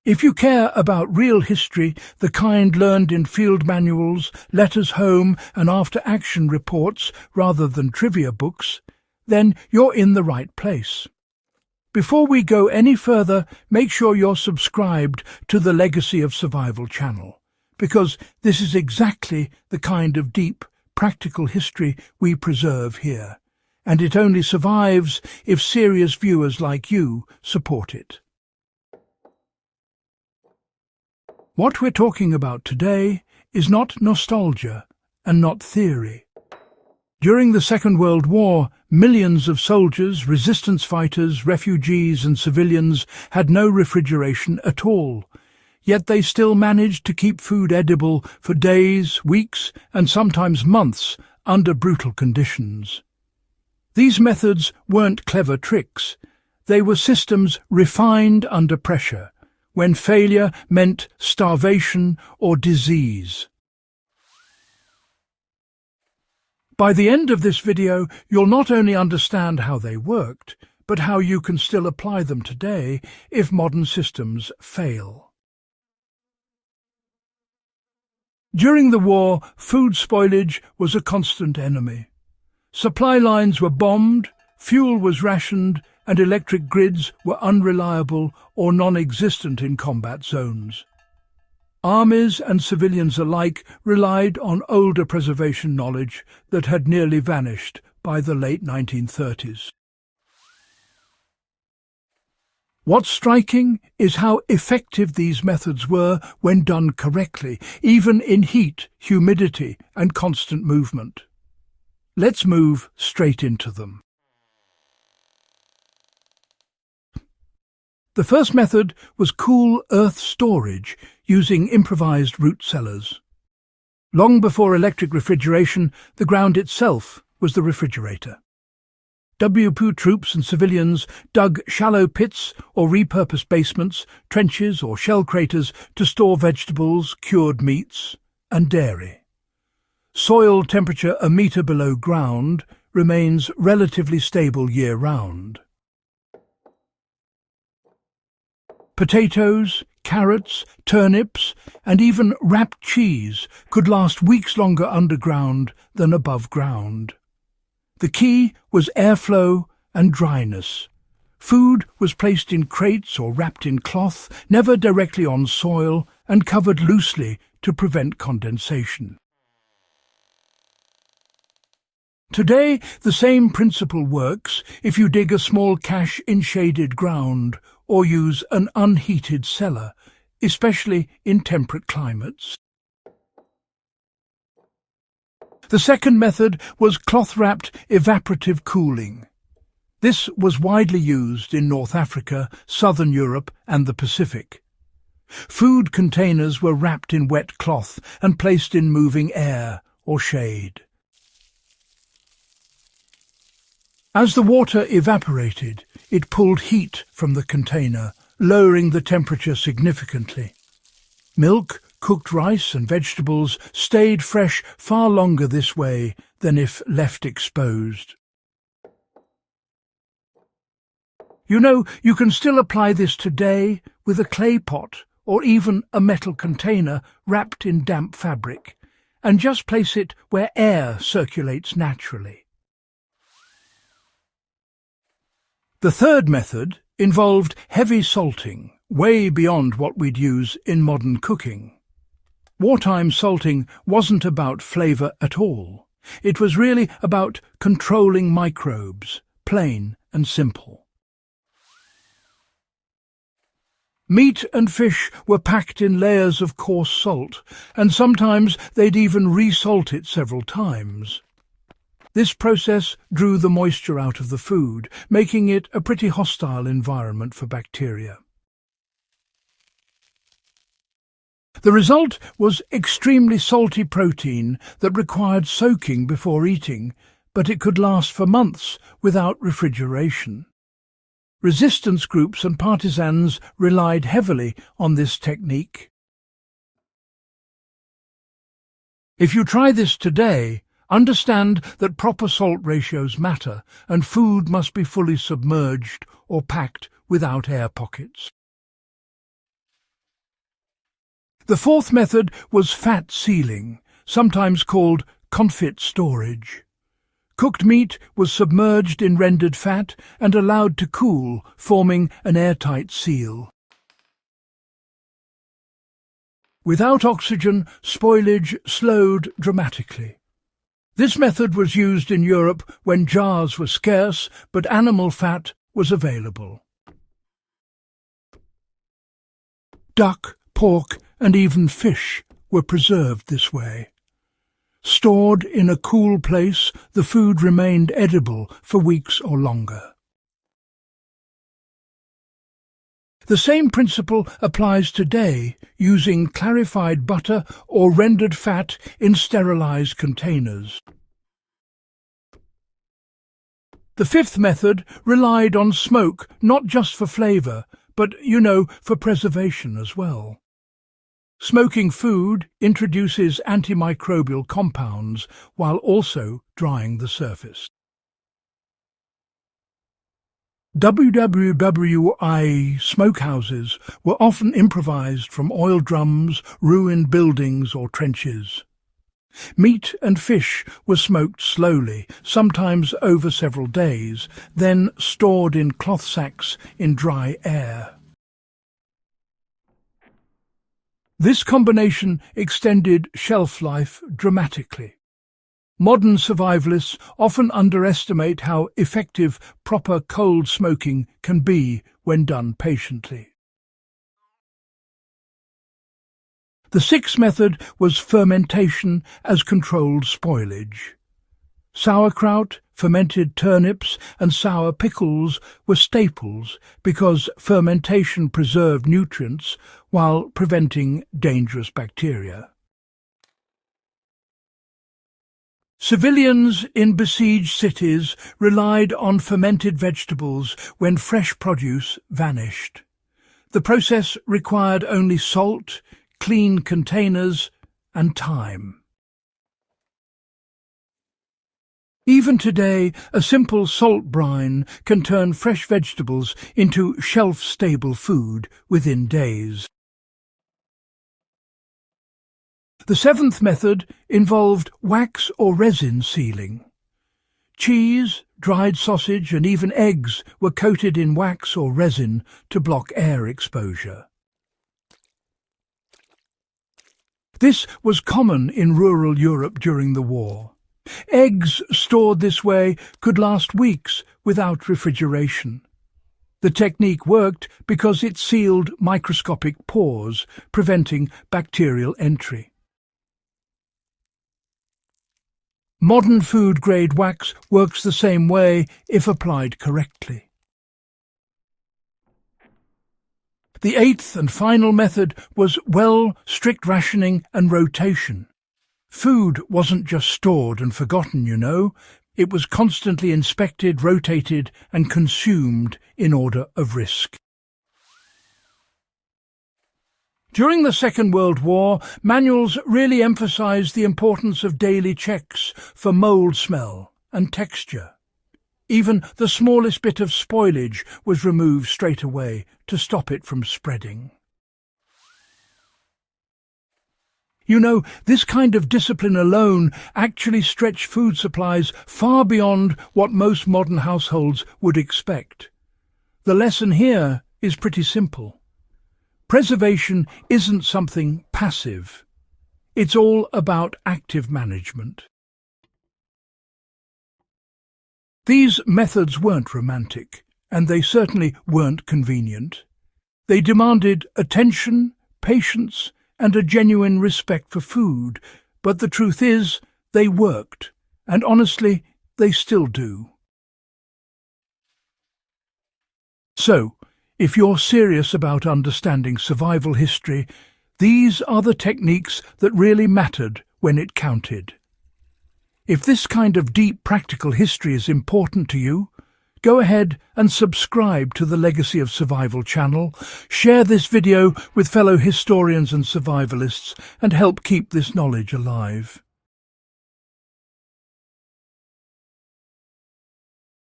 If you care about real history, the kind learned in field manuals, letters home and after-action reports rather than trivia books, then you're in the right place. Before we go any further, make sure you're subscribed to the Legacy of Survival channel, because this is exactly the kind of deep, practical history we preserve here, and it only survives if serious viewers like you support it. What we're talking about today is not nostalgia and not theory. During the Second World War, millions of soldiers, resistance fighters, refugees and civilians had no refrigeration at all, yet they still managed to keep food edible for days, weeks and sometimes months under brutal conditions. These methods weren't clever tricks. They were systems refined under pressure, when failure meant starvation or disease. By the end of this video, you'll not only understand how they worked, but how you can still apply them today if modern systems fail. During the war, food spoilage was a constant enemy. Supply lines were bombed, fuel was rationed, and electric grids were unreliable or non-existent in combat zones. Armies and civilians alike relied on older preservation knowledge that had nearly vanished by the late 1930s. What's striking is how effective these methods were when done correctly, even in heat, humidity, and constant movement. Let's move straight into them. The first method was cool earth storage using improvised root cellars. Long before electric refrigeration, the ground itself was the refrigerator. WWII troops and civilians dug shallow pits or repurposed basements, trenches or shell craters to store vegetables, cured meats, and dairy. Soil temperature a metre below ground remains relatively stable year-round. Potatoes, carrots, turnips, and even wrapped cheese could last weeks longer underground than above ground. The key was airflow and dryness. Food was placed in crates or wrapped in cloth, never directly on soil, and covered loosely to prevent condensation. Today, the same principle works if you dig a small cache in shaded ground or use an unheated cellar, especially in temperate climates. The second method was cloth-wrapped evaporative cooling. This was widely used in North Africa, Southern Europe and the Pacific. Food containers were wrapped in wet cloth and placed in moving air or shade. As the water evaporated, it pulled heat from the container, lowering the temperature significantly. Milk, cooked rice and vegetables stayed fresh far longer this way than if left exposed. You know, you can still apply this today with a clay pot or even a metal container wrapped in damp fabric, and just place it where air circulates naturally. The third method involved heavy salting, way beyond what we'd use in modern cooking. Wartime salting wasn't about flavour at all. It was really about controlling microbes, plain and simple. Meat and fish were packed in layers of coarse salt, and sometimes they'd even re-salt it several times. This process drew the moisture out of the food, making it a pretty hostile environment for bacteria. The result was extremely salty protein that required soaking before eating, but it could last for months without refrigeration. Resistance groups and partisans relied heavily on this technique. If you try this today, understand that proper salt ratios matter and food must be fully submerged or packed without air pockets. The fourth method was fat sealing, sometimes called confit storage. Cooked meat was submerged in rendered fat and allowed to cool, forming an airtight seal. Without oxygen, spoilage slowed dramatically. This method was used in Europe when jars were scarce, but animal fat was available. Duck, pork, and even fish were preserved this way. Stored in a cool place, the food remained edible for weeks or longer. The same principle applies today, using clarified butter or rendered fat in sterilized containers. The fifth method relied on smoke, not just for flavor, but, for preservation as well. Smoking food introduces antimicrobial compounds while also drying the surface. WWII smokehouses were often improvised from oil drums, ruined buildings or trenches. Meat and fish were smoked slowly, sometimes over several days, then stored in cloth sacks in dry air. This combination extended shelf life dramatically. Modern survivalists often underestimate how effective proper cold smoking can be when done patiently. The sixth method was fermentation as controlled spoilage. Sauerkraut, fermented turnips, and sour pickles were staples because fermentation preserved nutrients while preventing dangerous bacteria. Civilians in besieged cities relied on fermented vegetables when fresh produce vanished. The process required only salt, clean containers, and time. Even today, a simple salt brine can turn fresh vegetables into shelf-stable food within days. The seventh method involved wax or resin sealing. Cheese, dried sausage, and even eggs were coated in wax or resin to block air exposure. This was common in rural Europe during the war. Eggs stored this way could last weeks without refrigeration. The technique worked because it sealed microscopic pores, preventing bacterial entry. Modern food-grade wax works the same way if applied correctly. The eighth and final method was strict rationing and rotation. Food wasn't just stored and forgotten, It was constantly inspected, rotated, and consumed in order of risk. During the Second World War, manuals really emphasized the importance of daily checks for mold smell and texture. Even the smallest bit of spoilage was removed straight away to stop it from spreading. This kind of discipline alone actually stretched food supplies far beyond what most modern households would expect. The lesson here is pretty simple. Preservation isn't something passive. It's all about active management. These methods weren't romantic, and they certainly weren't convenient. They demanded attention, patience, and a genuine respect for food, but the truth is, they worked, and honestly, they still do. So, if you're serious about understanding survival history, these are the techniques that really mattered when it counted. If this kind of deep practical history is important to you, go ahead and subscribe to the Legacy of Survival channel, share this video with fellow historians and survivalists, and help keep this knowledge alive.